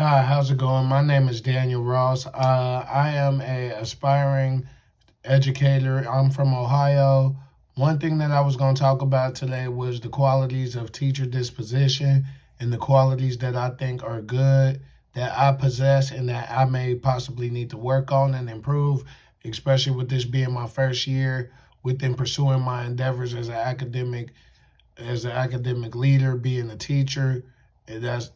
Hi, how's it going? My name is Daniel Ross. I am a aspiring educator. I'm from Ohio. One thing that I was going to talk about today was the qualities of teacher disposition and the qualities that I think are good that I possess and that I may possibly need to work on and improve, especially with this being my first year within pursuing my endeavors as an academic leader, being a teacher. And that's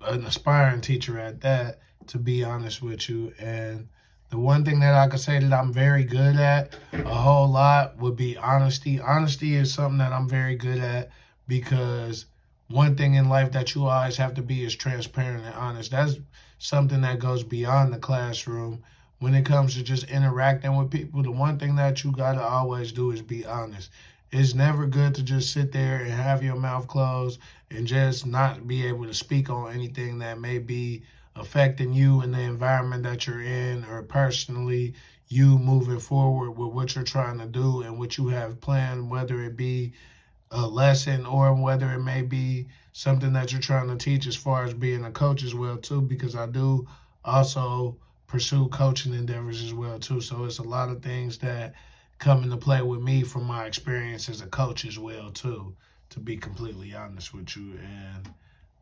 an aspiring teacher at that, to be honest with you. And the one thing that I could say that I'm very good at a whole lot would be honesty. Honesty is something that I'm very good at because one thing in life that you always have to be is transparent and honest. That's something that goes beyond the classroom. When it comes to just interacting with people, the one thing that you got to always do is be honest. It's never good to just sit there and have your mouth closed and just not be able to speak on anything that may be affecting you and the environment that you're in, or personally you moving forward with what you're trying to do and what you have planned, whether it be a lesson or whether it may be something that you're trying to teach as far as being a coach as well too, because I do also pursue coaching endeavors as well too. So it's a lot of things that come into play with me from my experience as a coach as well too, to be completely honest with you. And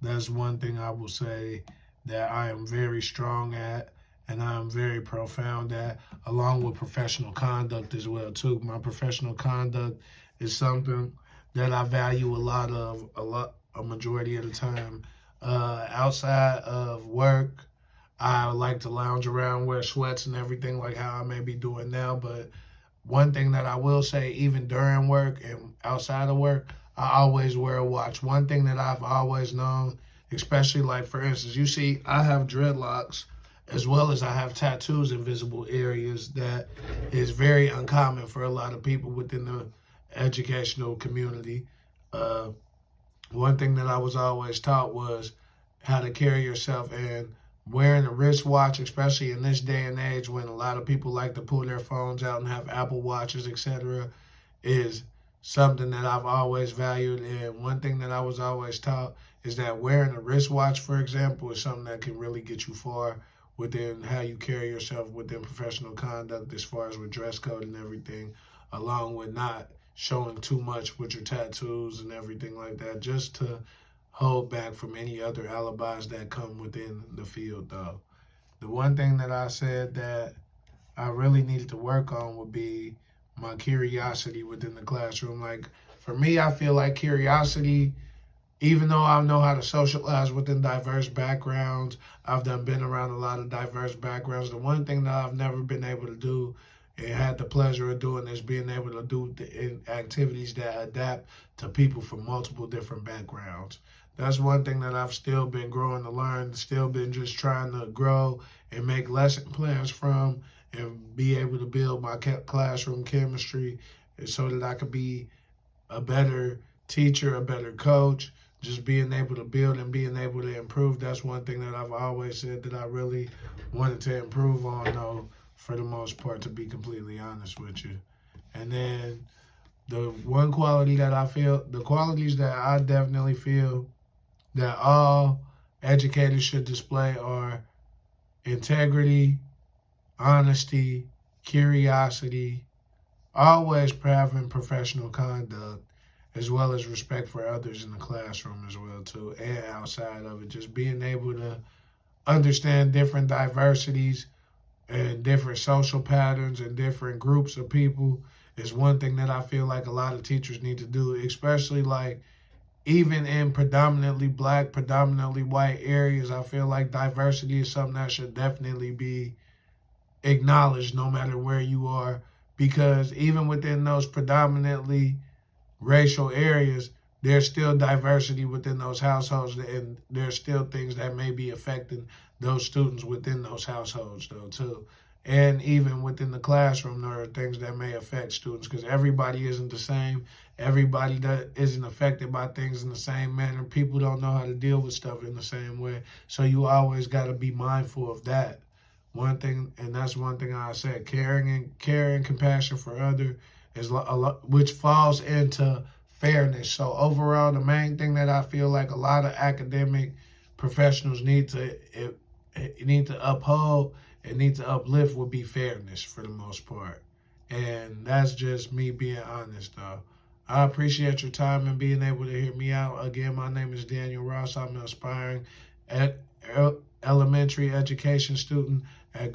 that's one thing I will say that I am very strong at and I am very profound at, along with professional conduct as well too. My professional conduct is something that I value a majority of the time. Outside of work, I like to lounge around, wear sweats and everything like how I may be doing now. But one thing that I will say, even during work and outside of work, I always wear a watch. One thing that I've always known, especially like for instance, you see, I have dreadlocks as well as I have tattoos in visible areas that is very uncommon for a lot of people within the educational community. Uh, One thing that I was always taught was how to carry yourself, and wearing a wristwatch, especially in this day and age when a lot of people like to pull their phones out and have Apple Watches, etc., is something that I've always valued. And one thing that I was always taught is that wearing a wristwatch, for example, is something that can really get you far within how you carry yourself within professional conduct, as far as with dress code and everything, along with not showing too much with your tattoos and everything like that, just to hold back from any other alibis that come within the field, though. The one thing that I said that I really needed to work on would be my curiosity within the classroom. Like, for me, I feel like curiosity, even though I know how to socialize within diverse backgrounds, I've been around a lot of diverse backgrounds. The one thing that I've never been able to do and had the pleasure of doing is being able to do activities that adapt to people from multiple different backgrounds. That's one thing that I've still been growing to learn, still been just trying to grow and make lesson plans from, and be able to build my classroom chemistry so that I could be a better teacher, a better coach, just being able to build and being able to improve. That's one thing that I've always said that I really wanted to improve on, though, for the most part, to be completely honest with you. And then the one quality that I feel, the qualities that I definitely feel that all educators should display are integrity, honesty, curiosity, always having professional conduct, as well as respect for others in the classroom as well too, and outside of it, just being able to understand different diversities and different social patterns and different groups of people is one thing that I feel like a lot of teachers need to do, especially like even in predominantly black, predominantly white areas. I feel like diversity is something that should definitely be acknowledged no matter where you are, because even within those predominantly racial areas, there's still diversity within those households, and there's still things that may be affecting those students within those households, though, too. And even within the classroom, there are things that may affect students because everybody isn't the same. Everybody that isn't affected by things in the same manner. People don't know how to deal with stuff in the same way. So you always got to be mindful of that. One thing, and that's one thing I said, care and compassion for other is a lot, which falls into fairness. So overall, the main thing that I feel like a lot of academic professionals need to uphold and need to uplift would be fairness for the most part. And that's just me being honest, though. I appreciate your time and being able to hear me out. Again, my name is Daniel Ross. I'm an aspiring elementary education student at